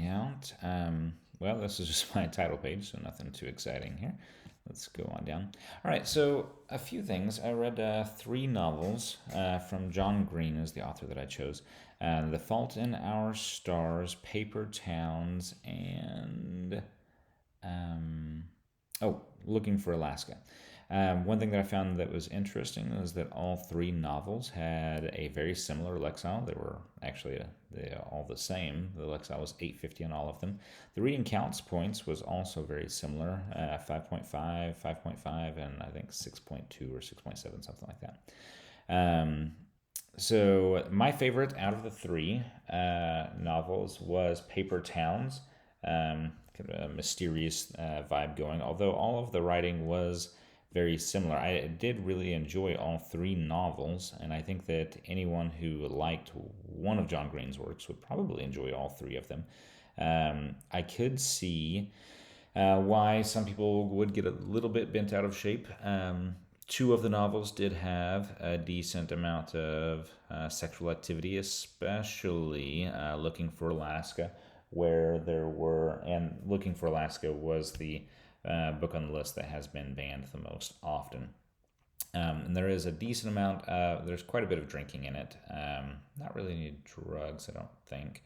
out, well, this is just my title page, so nothing too exciting here. Let's go on down. All right, so a few things. I read three novels from John Green is the author that I chose. The Fault in Our Stars, Paper Towns, and um, oh, Looking for Alaska. One thing that I found that was interesting is that all three novels had a very similar lexile. They were actually all the same. The lexile was 850 on all of them. The reading counts points was also very similar, 5.5, 5.5, and I think 6.2 or 6.7, something like that. So my favorite out of the three novels was Paper Towns. Kind of a mysterious vibe going, although all of the writing was very similar. I did really enjoy all three novels, and I think that anyone who liked one of John Green's works would probably enjoy all three of them. I could see why some people would get a little bit bent out of shape. Two of the novels did have a decent amount of sexual activity, especially Looking for Alaska, where there were, and Looking for Alaska was the book on the list that has been banned the most often. And there is a decent amount, there's quite a bit of drinking in it. Not really any drugs, I don't think,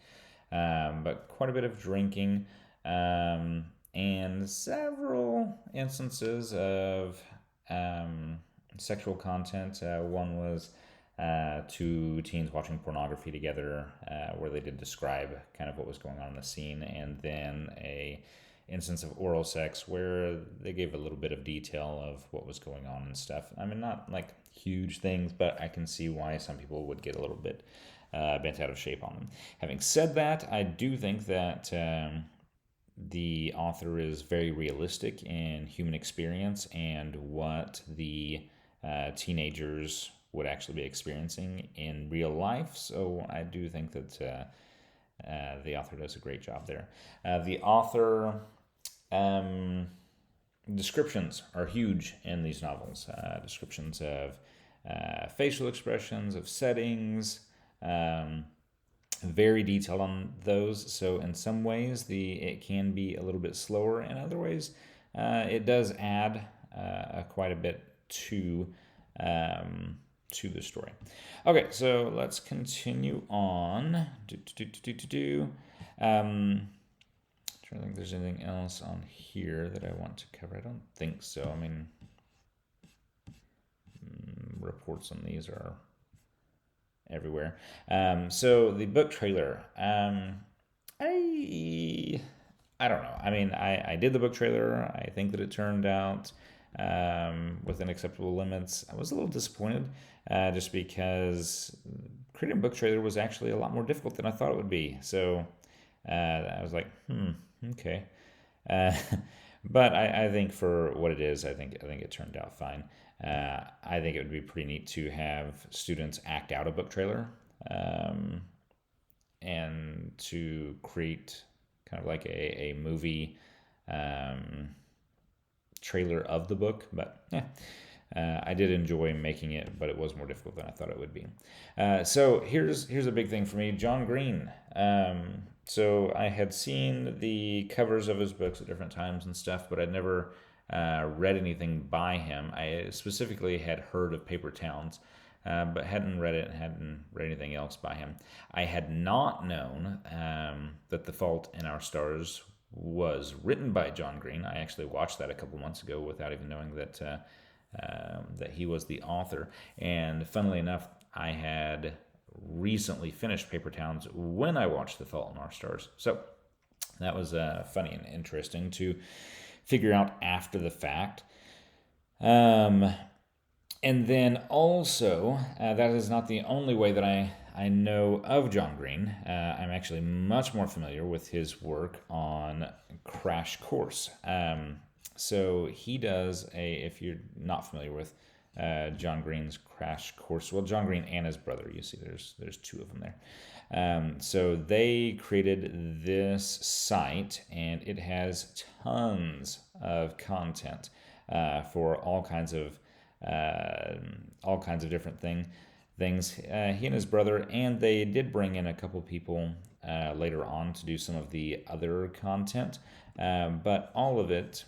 but quite a bit of drinking, and several instances of sexual content. One was two teens watching pornography together, where they did describe kind of what was going on in the scene, and then a instance of oral sex where they gave a little bit of detail of what was going on and stuff. I mean, not like huge things, but I can see why some people would get a little bit bent out of shape on them. Having said that, I do think that the author is very realistic in human experience and what the teenagers would actually be experiencing in real life. So I do think that the author does a great job there. The author descriptions are huge in these novels. Descriptions of facial expressions, of settings, very detailed on those. So in some ways, it can be a little bit slower. In other ways, it does add quite a bit to the story. Okay, so let's continue on. Trying to think if there's anything else on here that I want to cover. I don't think so. I mean, reports on these are everywhere. So the book trailer. I don't know. I mean, I did the book trailer. I think that it turned out within acceptable limits. I was a little disappointed just because creating a book trailer was actually a lot more difficult than I thought it would be. So I was like, okay. Uh, but I think for what it is, I think it turned out fine. I think it would be pretty neat to have students act out a book trailer, and to create kind of like a movie trailer of the book. But yeah, I did enjoy making it, but it was more difficult than I thought it would be. So here's a big thing for me, John Green. So I had seen the covers of his books at different times and stuff, but I'd never read anything by him. I specifically had heard of Paper Towns, but hadn't read it and hadn't read anything else by him. I had not known that The Fault in Our Stars was written by John Green. I actually watched that a couple months ago without even knowing that that he was the author. And funnily enough, I had recently finished Paper Towns when I watched The Fault in Our Stars. So that was funny and interesting to figure out after the fact. And then also, that is not the only way that I know of John Green. I'm actually much more familiar with his work on Crash Course. So he does if you're not familiar with John Green's Crash Course, well, John Green and his brother, you see there's two of them there. So they created this site, and it has tons of content for all kinds of different things. He and his brother, and they did bring in a couple people later on to do some of the other content, but all of it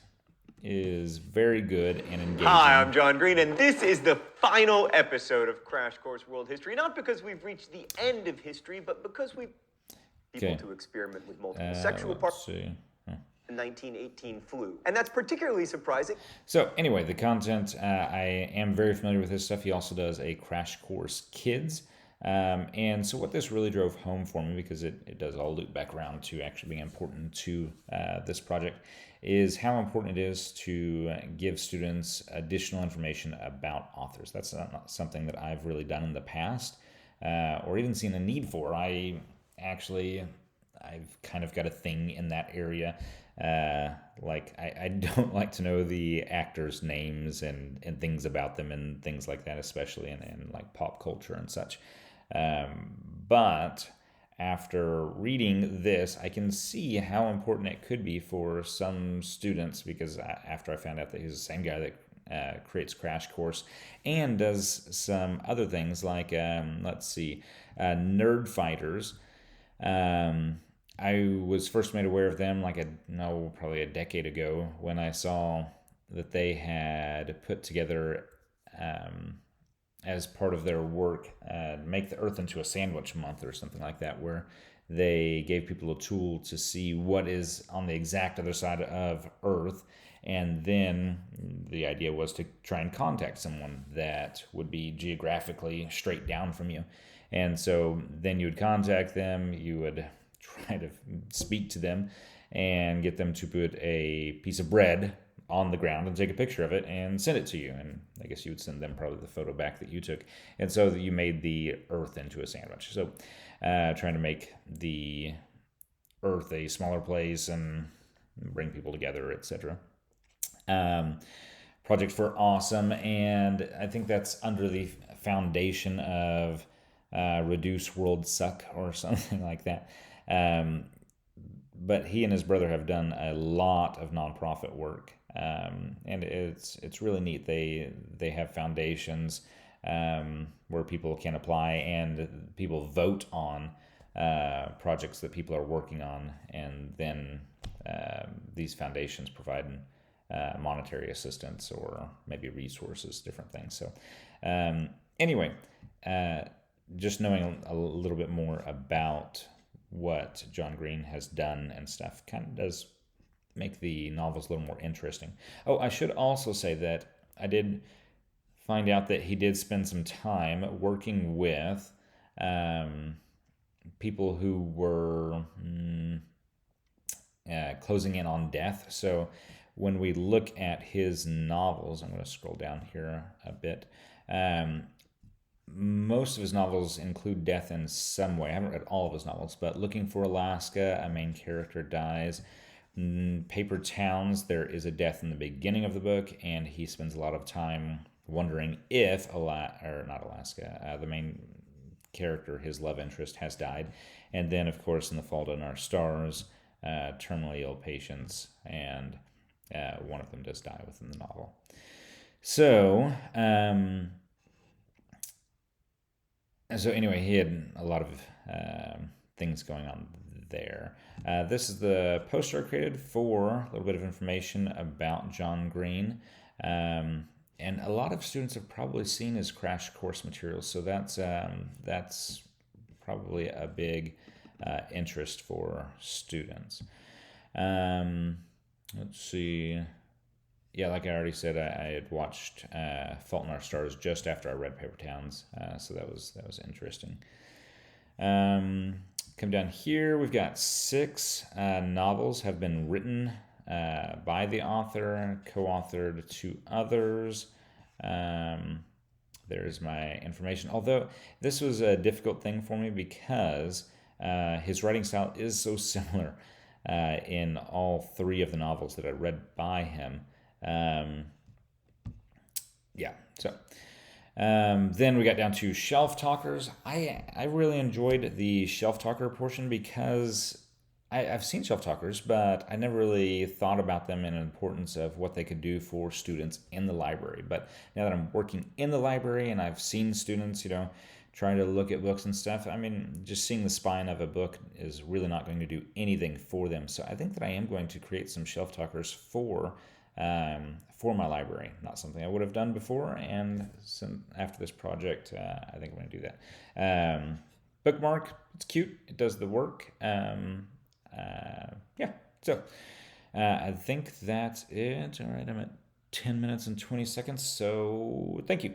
is very good and engaging. Hi, I'm John Green, and this is the final episode of Crash Course World History. Not because we've reached the end of history, but because we've people to experiment with multiple sexual parts. The 1918 flu, and that's particularly surprising. So anyway, the content, I am very familiar with this stuff. He also does a Crash Course Kids. And so what this really drove home for me, because it does all loop back around to actually being important to this project, is how important it is to give students additional information about authors. That's not something that I've really done in the past, or even seen a need for. I've kind of got a thing in that area. I don't like to know the actors' names and things about them and things like that, especially in like pop culture and such. But after reading this, I can see how important it could be for some students, because after I found out that he's the same guy that creates Crash Course and does some other things like, Nerd Fighters. I was first made aware of them probably a decade ago when I saw that they had put together as part of their work, Make the Earth into a Sandwich Month or something like that, where they gave people a tool to see what is on the exact other side of Earth, and then the idea was to try and contact someone that would be geographically straight down from you. And so then you would contact them, you would try to speak to them and get them to put a piece of bread on the ground and take a picture of it and send it to you. And I guess you would send them probably the photo back that you took. And so you made the Earth into a sandwich. So trying to make the Earth a smaller place and bring people together, etc. Project for Awesome. And I think that's under the foundation of Reduce World Suck or something like that. But he and his brother have done a lot of nonprofit work. And it's really neat. They have foundations where people can apply and people vote on projects that people are working on, and then these foundations provide monetary assistance or maybe resources, different things. So anyway, just knowing a little bit more about what John Green has done and stuff kind of does make the novels a little more interesting. Oh, I should also say that I did find out that he did spend some time working with people who were closing in on death. So when we look at his novels, I'm going to scroll down here a bit. Most of his novels include death in some way. I haven't read all of his novels, but Looking for Alaska, a main character dies. Paper Towns, there is a death in the beginning of the book, and he spends a lot of time wondering if the main character, his love interest, has died. And then, of course, In the Fault in Our Stars, terminally ill patients, and one of them does die within the novel. So anyway, he had a lot of things going on there. This is the poster I created for a little bit of information about John Green. And a lot of students have probably seen his Crash Course materials, so that's probably a big interest for students. Let's see. Yeah, like I already said, I had watched Fault in Our Stars just after I read Paper Towns, so that was interesting. Come down here, we've got 6 novels have been written by the author, co-authored 2 others. There's my information. Although this was a difficult thing for me because his writing style is so similar in all 3 of the novels that I read by him. Then we got down to Shelf Talkers. I really enjoyed the Shelf Talker portion because I've seen Shelf Talkers, but I never really thought about them in the importance of what they could do for students in the library. But now that I'm working in the library and I've seen students, trying to look at books and stuff, I mean, just seeing the spine of a book is really not going to do anything for them. So I think that I am going to create some shelf talkers for my library. Not something I would have done before, and after this project, I think I'm going to do that. Bookmark, it's cute. It does the work. Yeah, so I think that's it. All right, I'm at 10 minutes and 20 seconds, so thank you.